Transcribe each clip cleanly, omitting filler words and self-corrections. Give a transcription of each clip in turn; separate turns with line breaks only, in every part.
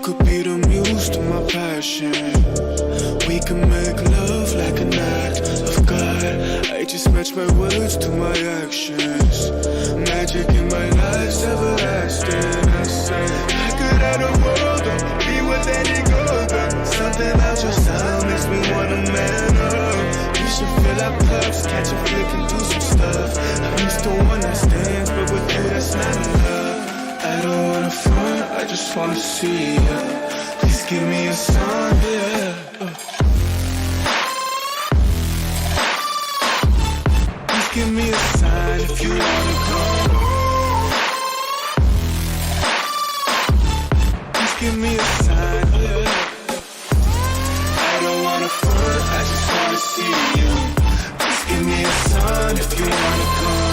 could be the muse to my passion. We can make love like an act of God. I just match my words to my actions. Magic in my life's everlasting. I say I could have the world, but we would let it go. But something about your style makes me wanna man up. We should fill our cups, catch a flick and do some stuff. I used to wanna stand, but with you that's not enough. I don't wanna front, I just wanna see ya. Please give me a sign, yeah. Please give me a sign if you wanna come. Please give me a sign, yeah. I don't wanna front, I just wanna see you. Please give me a sign if you wanna come.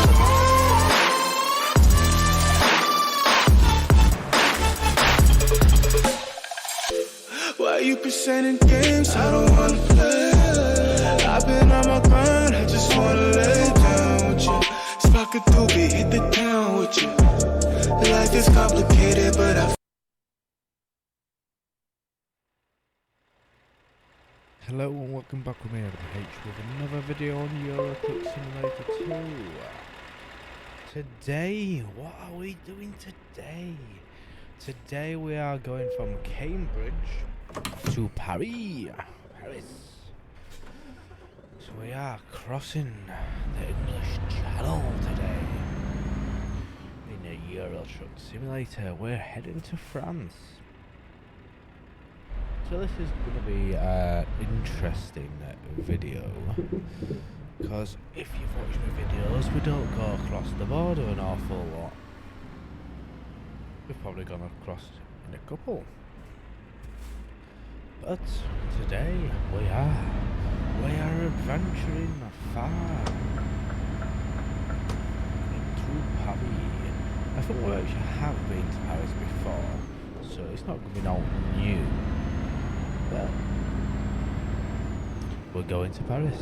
Why you presenting games I don't wanna play? I've been on my grind, I just wanna lay down with you. Spark a doobie, hit the town with you. Life is complicated, but I...
Hello and welcome back with me, Adam H, with another video on Euro Truck Simulator 2. Today, what are we doing today? Today we are going from Cambridge to Paris. So we are crossing the English Channel today. In a Euro Truck Simulator, we're heading to France. So this is going to be an interesting video, because if you've watched my videos, we don't go across the border an awful lot. We've probably gone across in a couple. But today we are adventuring far into Paris. I think we actually have been to Paris before, so it's not going to be all new. But we're going to Paris.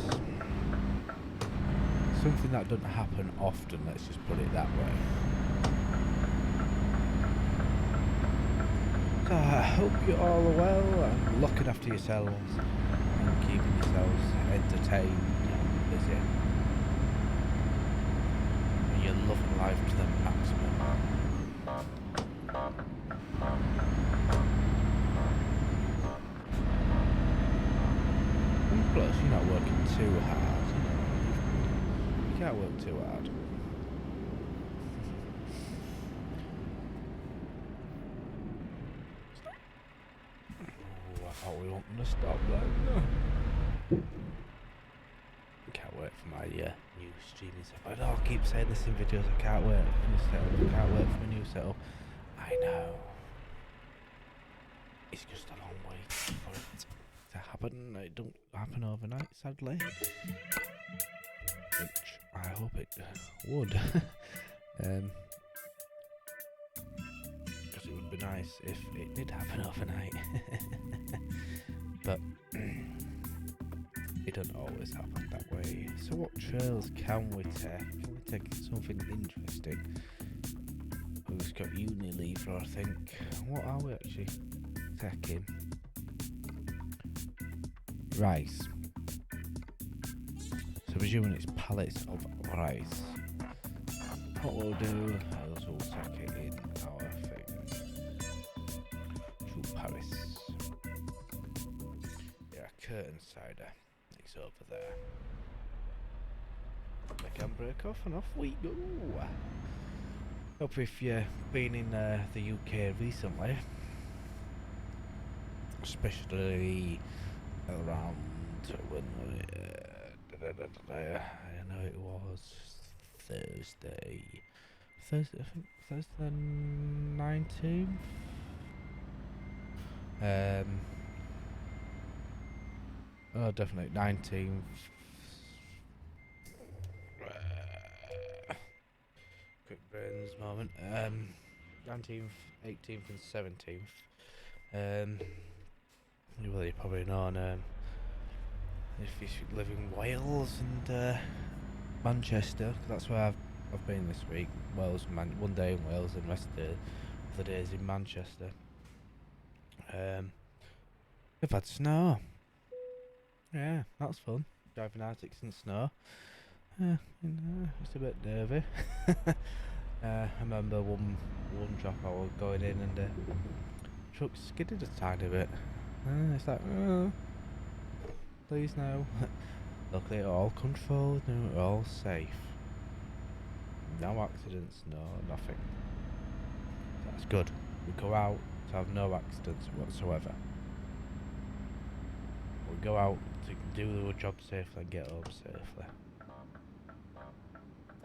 Something that doesn't happen often, let's just put it that way. So I hope you all are well and looking after yourselves and keeping yourselves entertained and busy. And you're loving life to the maximum. And plus, you're not working too hard, you know. You can't work too hard. I thought we weren't going to stop then. Can't wait for my new streaming setup. I keep saying this in videos, I can't wait for my new setup, I can't wait for my new setup. I know. It's just a long way for it to happen. It don't happen overnight, sadly. Which I hope it would. It would be nice if it did happen overnight. But it doesn't always happen that way. So what trails can we take? Can we take something interesting? We've got Unilever, I think. What are we actually taking? Rice. So presuming it's pallets of rice. What we'll do is we'll take it in our thing to Paris. Yeah, curtain cider. It's over there. I can break off and off we go. Hope if you've been in the UK recently, especially around when I know it was Thursday, I think Thursday 19th. Oh, definitely 19th. Quick brains moment. 19th, 18th, and 17th. Well, you probably know. If you live in Wales and Manchester, that's where I've been this week. Wales, one day in Wales, and the rest of the days in Manchester. We've had snow. Yeah, that's fun. Driving Arctics in snow. It's a bit nervy. I remember one drop I was going in and the truck skidded a tiny bit. It's like, oh, please no. Luckily all controlled and we're all safe. No accidents, no nothing. That's good. We go out to have no accidents whatsoever. We go out to do the job safely and get home safely.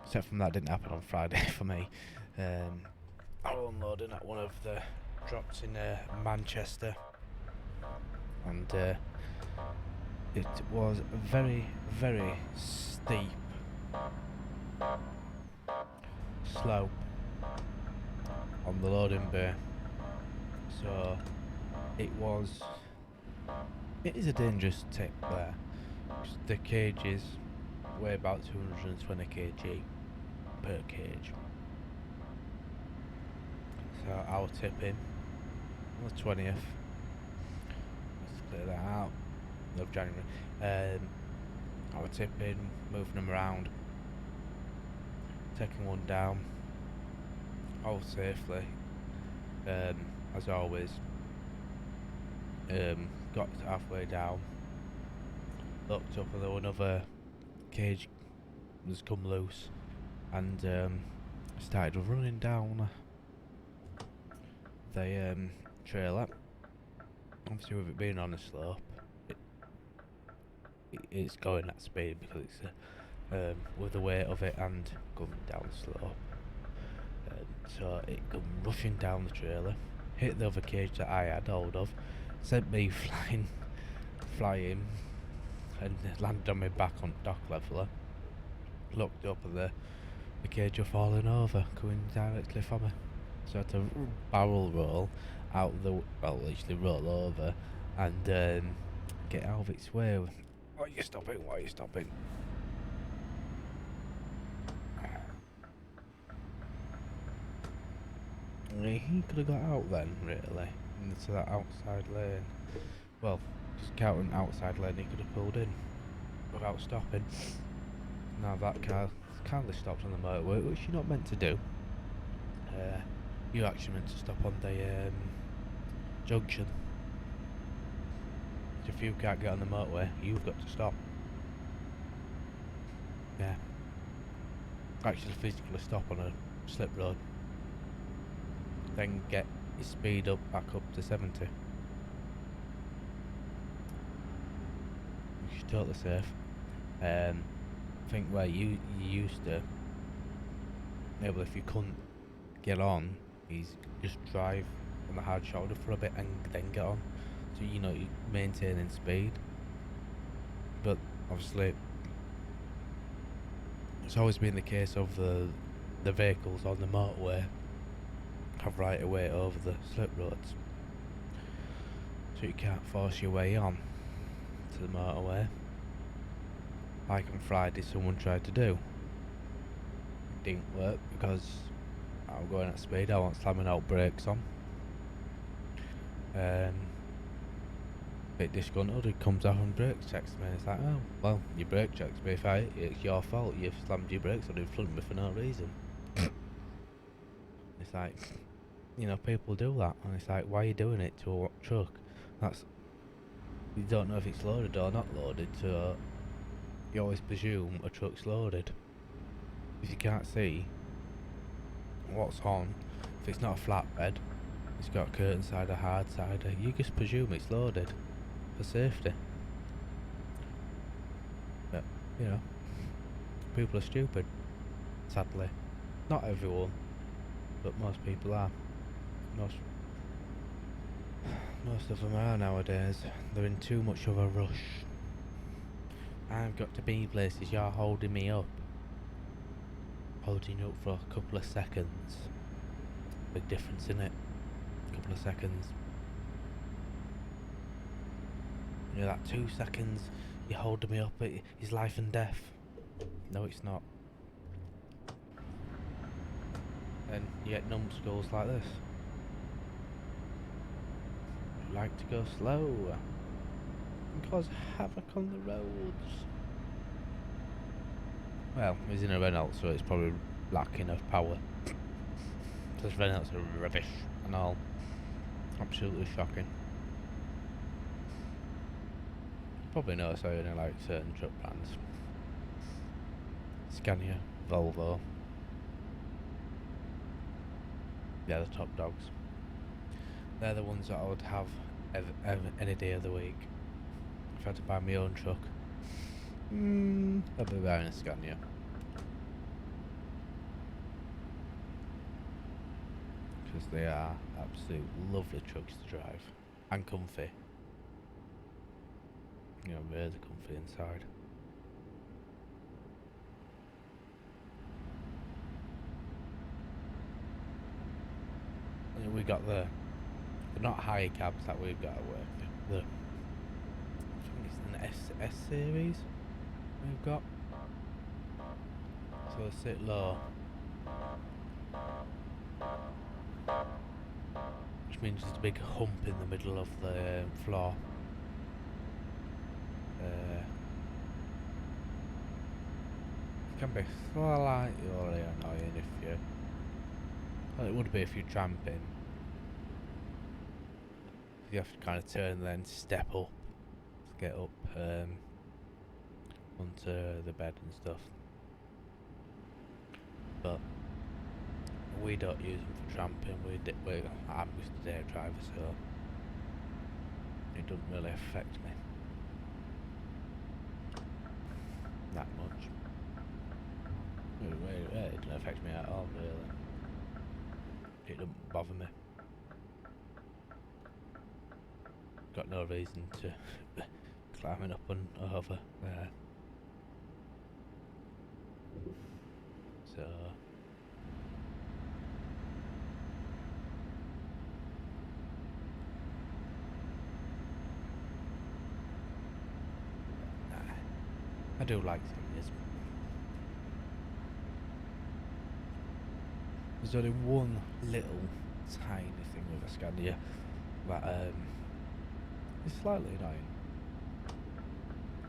Except from that didn't happen on Friday for me. I was unloading at one of the drops in Manchester, and it was very, very steep slope on the loading bay. So it is a dangerous tip there. The cages weigh about 220 kg per cage. So our tipping on the 20th, let's clear that out, of January, our tipping, moving them around, taking one down, all safely, as always. Got halfway down, looked up and there was another cage has come loose, and started running down the trailer. Obviously with it being on a slope, it's going at speed because it's with the weight of it and going down the slope. So it come rushing down the trailer, hit the other cage that I had hold of, sent me flying and landed on my back on dock leveler. Looked up and the cage was falling over, coming directly for me. So I had to barrel roll out literally roll over and get out of its way. Why are you stopping? Why are you stopping? He could have got out then, really, into that outside lane. Well, just counting outside lane, he could have pulled in without stopping. Now that car kindly stopped on the motorway, which you're not meant to do. You're actually meant to stop on the junction. If you can't get on the motorway, you've got to stop. Yeah. Actually physically stop on a slip road. Then get your speed up back up to 70. Which is totally safe. I think where you used to, maybe if you couldn't get on, is just drive on the hard shoulder for a bit and then get on. So you know you're maintaining speed. But obviously it's always been the case of the vehicles on the motorway have right of way over the slip roads, so you can't force your way on to the motorway like on Friday someone tried to do. It didn't work because I'm going at speed, I wasn't slamming out brakes on. Bit disgruntled, he comes out and brake checks me, and it's like, oh well, you brake checked me, it's your fault, you've slammed your brakes on in front of me for no reason. It's like, you know, people do that, and it's like, why are you doing it to a truck? You don't know if it's loaded or not loaded, so you always presume a truck's loaded. If you can't see what's on, if it's not a flatbed, it's got a curtain side or hard side, you just presume it's loaded for safety. But, you know, people are stupid, sadly. Not everyone, but most people are. Most of them are nowadays. They're in too much of a rush. I've got to be places, you're holding me up. Holding you up for a couple of seconds. Big difference in it. A couple of seconds. You know, that 2 seconds you're holding me up, it is life and death. No, it's not. And you get numbskulls like this. like to go slow and cause havoc on the roads. Well, he's in a Renault, so it's probably lacking of power. Because Renaults are rubbish and all. Absolutely shocking. You probably notice I only like certain truck brands. Scania, Volvo. They're the top dogs. They're the ones that I would have any day of the week. If I had to buy my own truck, I'd be buying a Scania. Because they are absolute lovely trucks to drive. And comfy. You know, really comfy inside. And we got they're not high cabs that we've got at work. I think it's an S series we've got. So they sit low. Which means there's a big hump in the middle of the floor. It can be slightly annoying if you... Well, it would be if you're tramping. You have to kind of turn and then step up to get up onto the bed and stuff. But we don't use them for tramping. I'm just a day driver, so it doesn't really affect me that much. It doesn't affect me at all, really. It doesn't bother me. Got no reason to climbing up and over there. So I do like Scanias. There's only one little tiny thing with a Scania that is slightly annoying.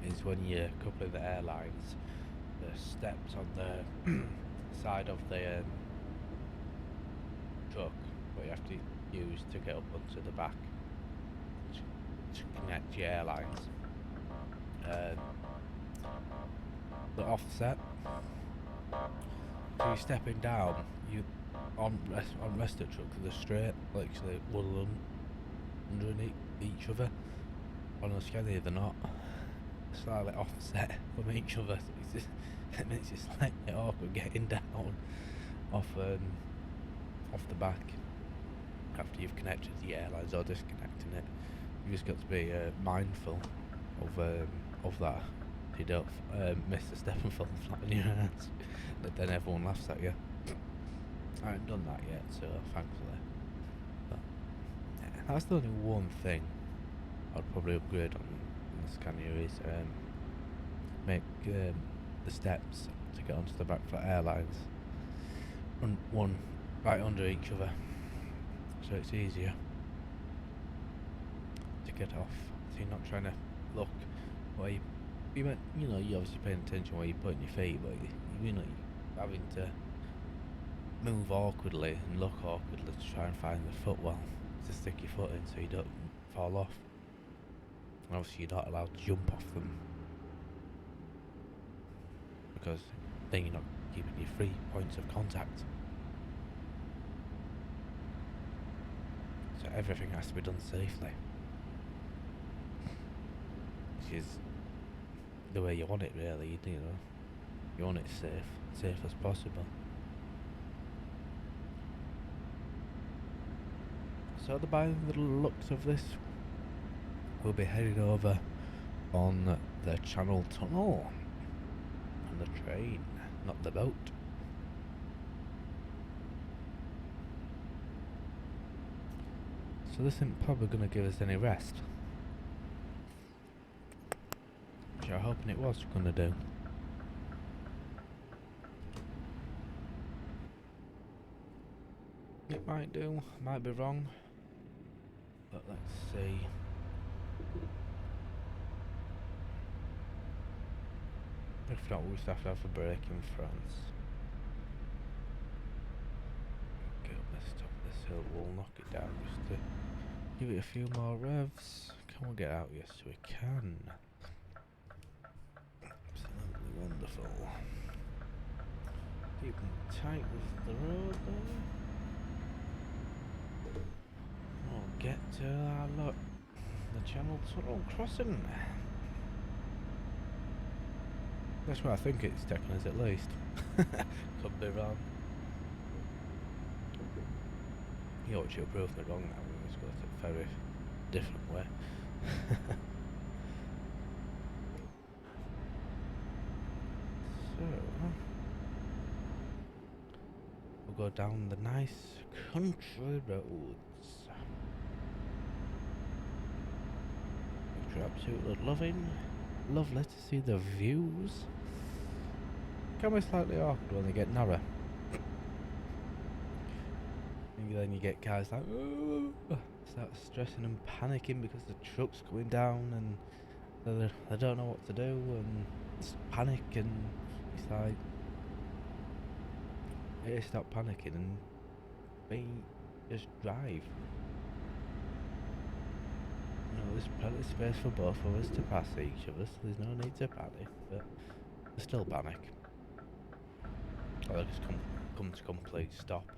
Is when you couple of the airlines, the steps on the side of the truck, what you have to use to get up onto the back to connect your airlines. The offset. So you're stepping down. You on rest of the truck, they're straight, like one underneath each other. On a Scania, they're not. Slightly offset from each other. So it's just, it makes it slightly awkward getting down off the back after you've connected the airlines or disconnecting it. You just got to be mindful of that. You don't miss the step and fall flat on your hands, but then everyone laughs at you. I haven't done that yet, so thankfully. But yeah, that's the only one thing I'd probably upgrade on the Scania is make the steps to get onto the back for airlines one right under each other, so it's easier to get off. So you're not trying to look where you're obviously paying attention where you're putting your feet, but you're having to move awkwardly and look awkwardly to try and find the footwell to stick your foot in so you don't fall off. And obviously you're not allowed to jump off them because then you're not keeping your 3 points of contact. So everything has to be done safely, which is the way you want it, really. You want it safe as possible. So by the looks of this, we'll be heading over on the Channel Tunnel on the train, not the boat. So this isn't probably going to give us any rest, which I'm hoping it was going to do. It might do, might be wrong. But let's see. If not, we'll just have to have a break in France. Get up the top of this hill, we'll knock it down just to give it a few more revs. Can we get out? Yes, we can. Absolutely wonderful. Keeping tight with the road there. We'll get to our look. The Channel Tunnel crossing. That's what I think it's taken us at least. Could be wrong. You ought to prove me wrong now. We must go a very different way. So we'll go down the nice country roads, which are absolutely lovely to see the views. Can be slightly awkward when they get narrow. And then you get guys like start stressing and panicking because the truck's going down and they don't know what to do and it's panic, and it's like, hey, stop panicking and just drive. You know, there's plenty of space for both of us to pass each of us. There's no need to panic, but they still panic. Or they just come to complete stop,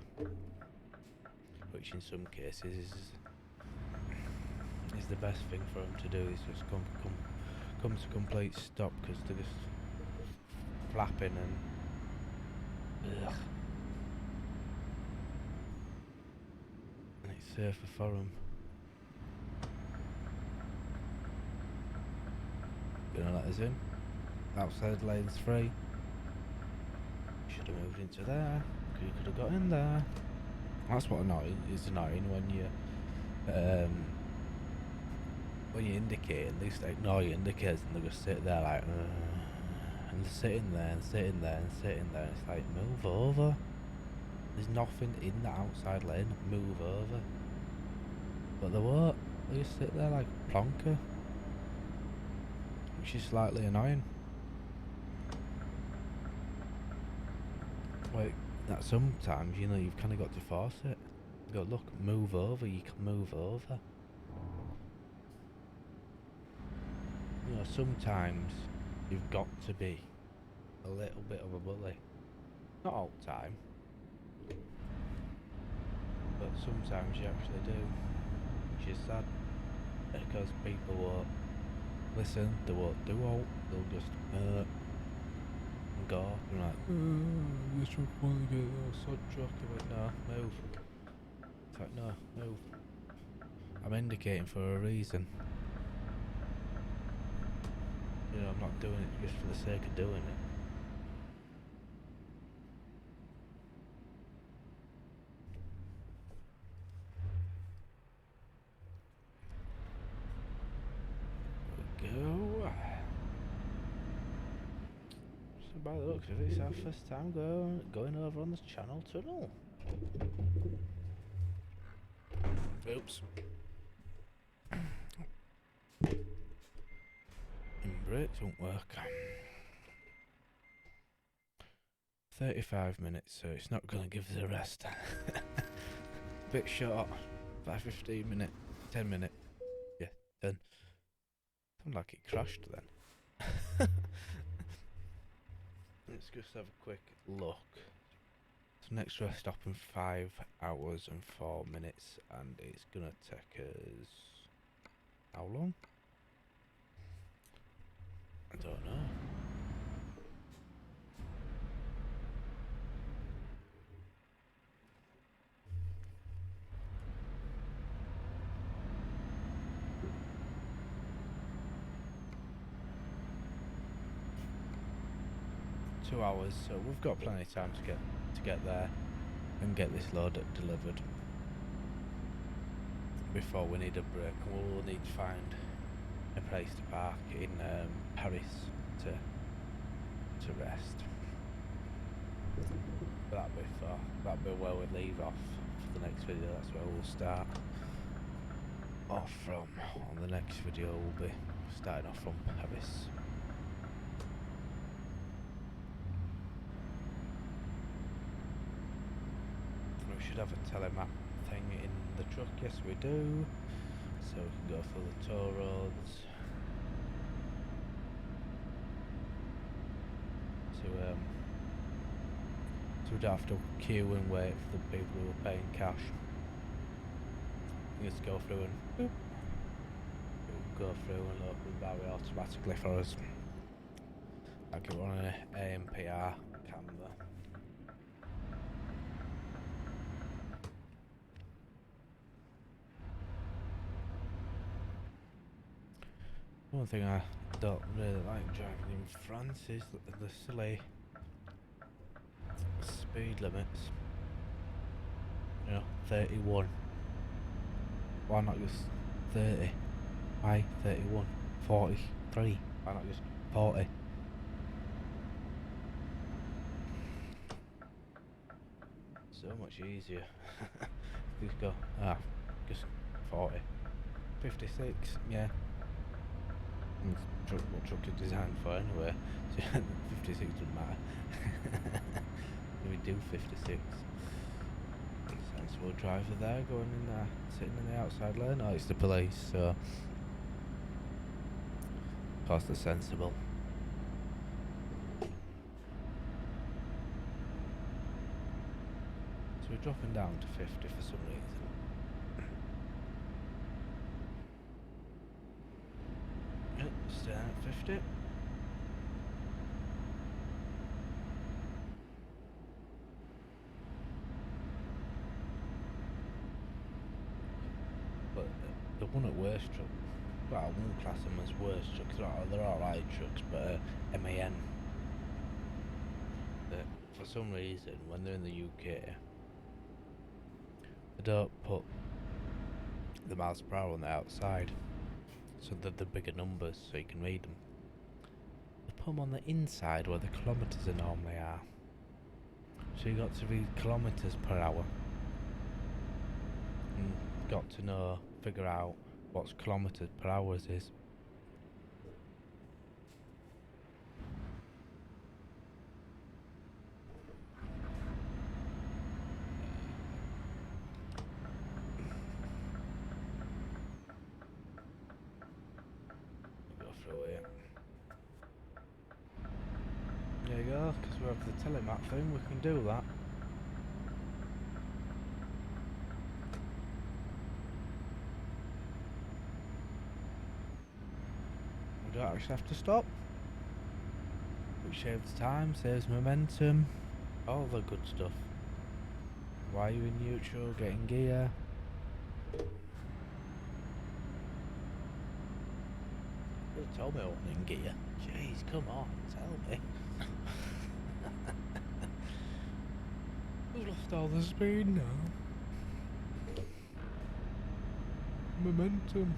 which in some cases is the best thing for them to do. Is just come to complete stop because they're just flapping and ugh. And it's safer for them. Gonna let us in. Outside lane's free. Should have moved into there. You could have got in there. That's what is annoying when you indicate and they just ignore your indicators and they just sit there like and sitting there and sitting there and sitting there. It's like, move over. There's nothing in the outside lane. Move over. But they won't. They just sit there like a plonker, which is slightly annoying. Like that sometimes, you know, you've kind of got to force it. You go, look, move over. You can move over. You know, sometimes you've got to be a little bit of a bully. Not all the time, but sometimes you actually do, which is sad, because people won't listen, they won't do all, they'll just and go off and like, this truck won't get a sod truck. You're like, no, move. It's like, no, move. I'm indicating for a reason. You know, I'm not doing it just for the sake of doing it. There we go. So by the looks of it, it's our first time going over on this Channel Tunnel. Oops. Brakes won't work. 35 minutes, so it's not going to give us a rest. Bit short. 15 minute, 10 minute. Yeah, 10. Sounded like it crashed then. Let's just have a quick look. So next rest stop in 5 hours and 4 minutes, and it's going to take us how long? I don't know. Two hours, so we've got plenty of time to get there and get this load delivered before we need a break. We'll need to find a place to park in Paris to rest. But that'll be where we leave off for the next video. That's where we'll start. off from, on the next video we'll be starting off from Paris. We should have a telemap thing in the truck, yes we do, so we can go through the toll roads so we don't have to queue and wait for the people who are paying cash. You just go through and boop, go through and load the barrier automatically for us. Like it on an AMPR camera. One thing I don't really like driving in France is the silly speed limits. You know, 31. Why not just 30? Why 31? 43? Why not just 40? So much easier. Just go, just 40. 56, yeah. What truck is designed for anyway, so 56 doesn't matter. We do 56. Sensible driver there, going in there, sitting in the outside lane. Oh, it's the police, so of course they're sensible. So we're dropping down to 50 for some reason. Staying at 50. But the one at worst truck, well, I won't class them as worst trucks, they're alright trucks, but MAN. That for some reason, when they're in the UK, they don't put the miles per hour on the outside. So that the bigger numbers, so you can read them. They put them on the inside where the kilometres normally are. So you got to read kilometres per hour. And got to figure out what kilometres per hour is. There you go, because we have the telemap thing, we can do that. We don't actually have to stop. Which saves time, saves momentum, all the good stuff. Why are you in neutral, getting gear? You told me I wasn't in gear. Jeez, come on, tell me. I've lost all the speed now. Momentum.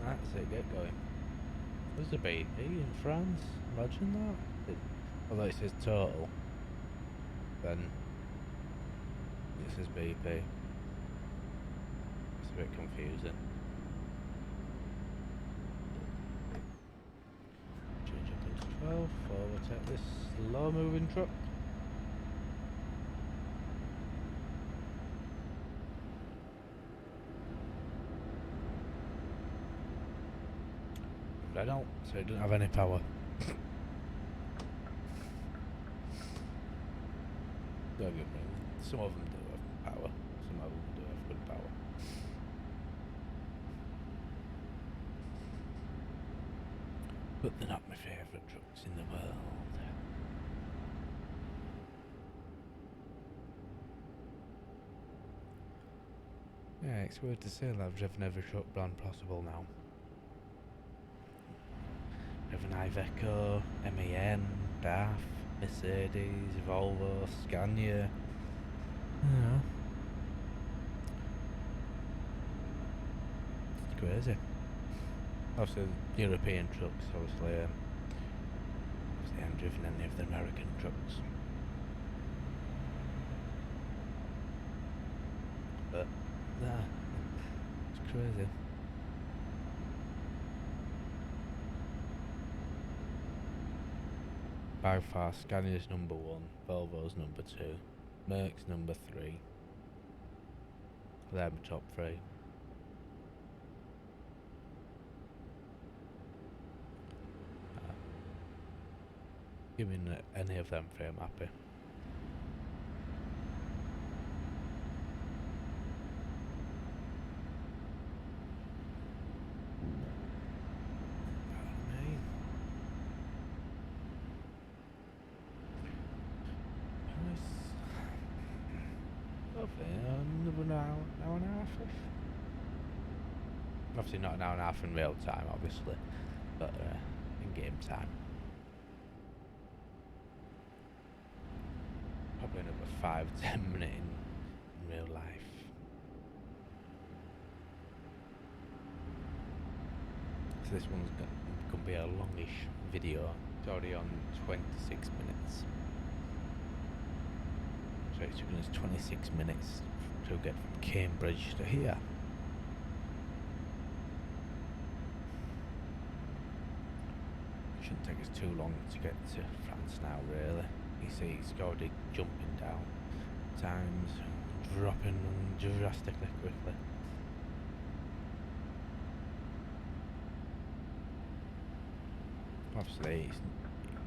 That's it, get going. There's a baby in France, imagine that. Although it says total, then it says BP. It's a bit confusing. Change up into 12, overtake this slow moving truck. But I don't, so it doesn't have any power. Don't get me wrong, some of them do have power, some of them do have good power. But they're not my favourite trucks in the world. Yeah, it's weird to say that I've driven every truck brand possible now. Driven Iveco, MAN, DAF, Mercedes, Volvo, Scania. Yeah. It's crazy. Obviously, European trucks, obviously I haven't driven any of the American trucks. But Nah, it's crazy. By far, Scania's number 1, Volvo's number 2, Merc's number 3. They're my top 3. Give me any of them 3, I'm happy. Another hour and a half-ish. Obviously not an hour and a half in real time, obviously, but in game time. Probably another 5-10 minutes in real life. So this one's gonna be a longish video. It's already on 26 minutes. So it's taken us 26 minutes to get from Cambridge to here. Shouldn't take us too long to get to France now, really. You see it's already jumping down. Times dropping drastically quickly. Obviously,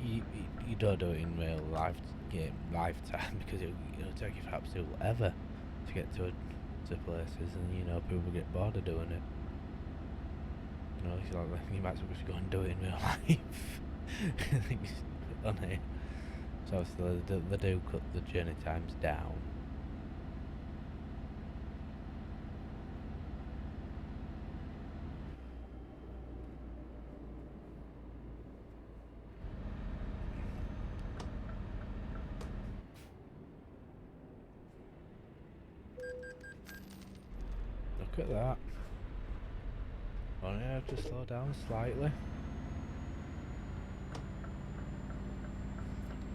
you don't do it in real life game lifetime because it'll take you for absolutely ever to get to places, and you know people get bored of doing it. You know, it's like you might as well just go and do it in real life. I think it's funny. So obviously they do cut the journey times down. Look at that. Only have to slow down slightly.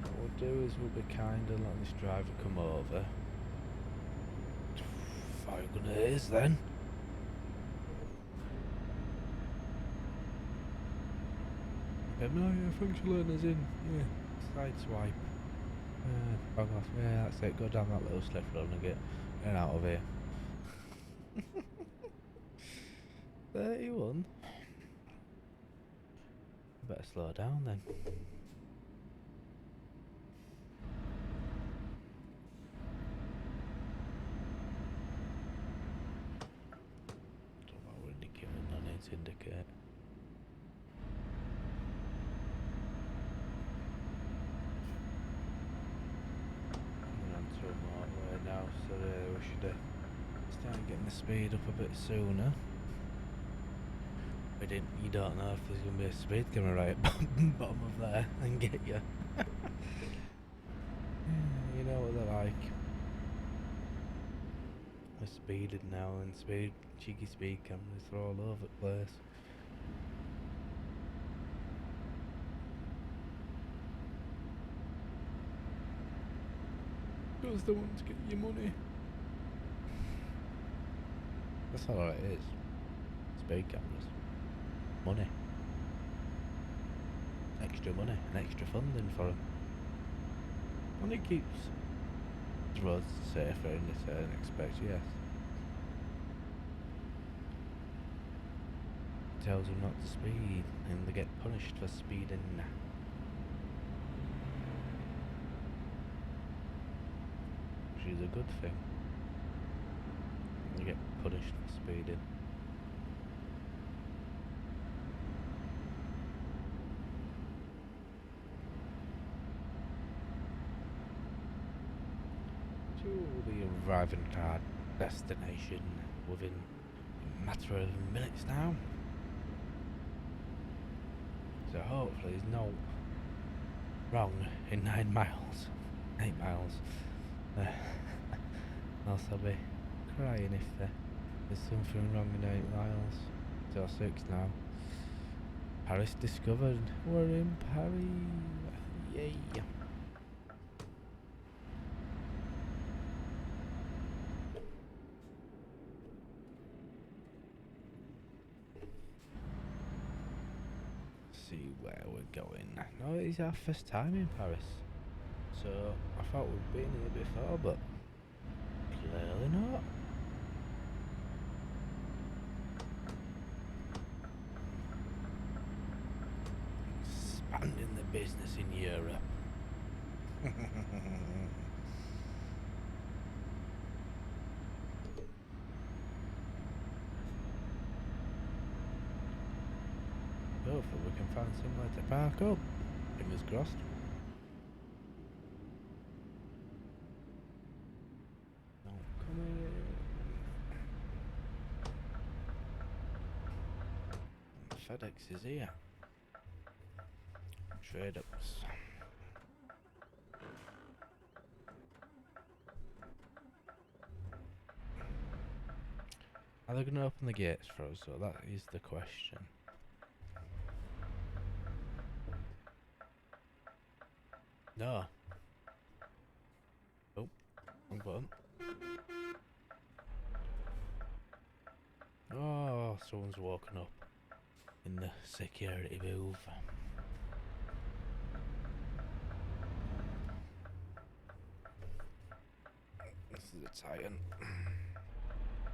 What we'll do is we'll be kind of letting this driver come over. 500 is then. No, yeah, thanks for letting us in. Yeah, side swipe. Bang off. Yeah, that's it. Go down that little slip road and get out of here. 31. Better slow down then. Don't know what indicator I need to indicate. We're on to a motorway now, so we should start getting the speed up a bit sooner. You don't know if there's going to be a speed camera right at the bottom of there and get you. You know what they're like. They're speeding now, and cheeky speed cameras are all over the place. Because they want to get your money. That's all it is. Speed cameras. Money. Extra money and extra funding for them. And it keeps the roads safer in a certain aspect, yes. It tells them not to speed and they get punished for speeding. Which is a good thing. You get punished for speeding. We'll be arriving at our destination within a matter of minutes now. So hopefully there's no wrong in 9 miles. 8 miles. Else I'll be crying if there's something wrong in 8 miles. So 6 now. Paris discovered. We're in Paris. Yay. see where we're going. No, it's our first time in Paris, so I thought we'd been here before, but clearly not. Expanding the business in Europe. Hopefully we can find somewhere to park up. Fingers crossed. No, come here. FedEx is here. Trade ups. Are they going to open the gates for us? So that is the question. No. Oh, wrong button. Oh, someone's woken up in the security booth. This is a Titan.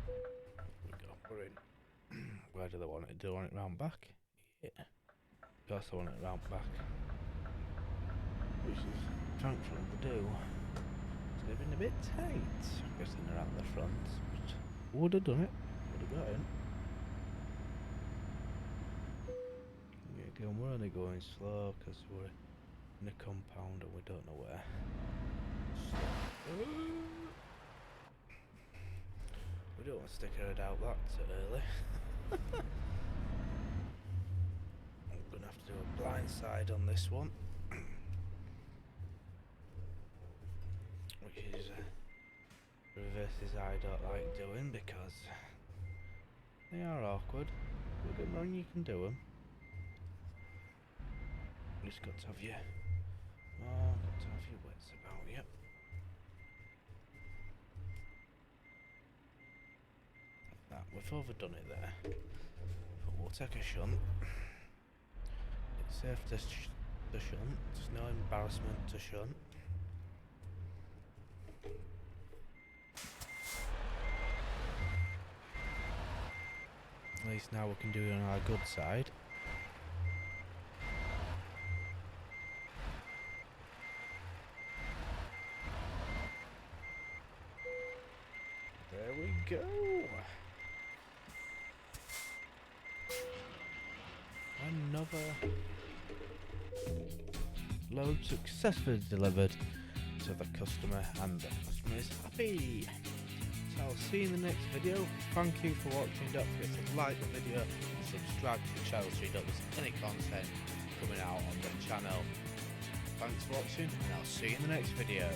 There we go, we're in. Where do they want it? Do they want it round back? Yeah. Of course they want it round back. Which is thankfully they do. It's going to been a bit tight. I'm guessing around the front. But would have done it. Would have got in. Yeah, again, we're only going slow because we're in a compound and we don't know where. We don't want to stick our head out that early. I'm going to have to do a blind side on this one. Which is reverses I don't like doing because they are awkward. Don't get me wrong, you can do them. You just got to have your wits about you. That we've overdone it there, but we'll take a shunt. It's safe to shunt. There's no embarrassment to shunt. At least now we can do it on our good side. There we go. Another load successfully delivered to the customer, and the customer is happy. So I'll see you in the next video. Thank you for watching. Don't forget to like the video and subscribe to the channel so you don't miss any content coming out on the channel. Thanks for watching, and I'll see you in the next video.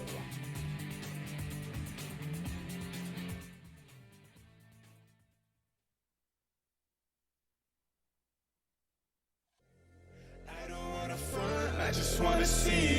I just wanna see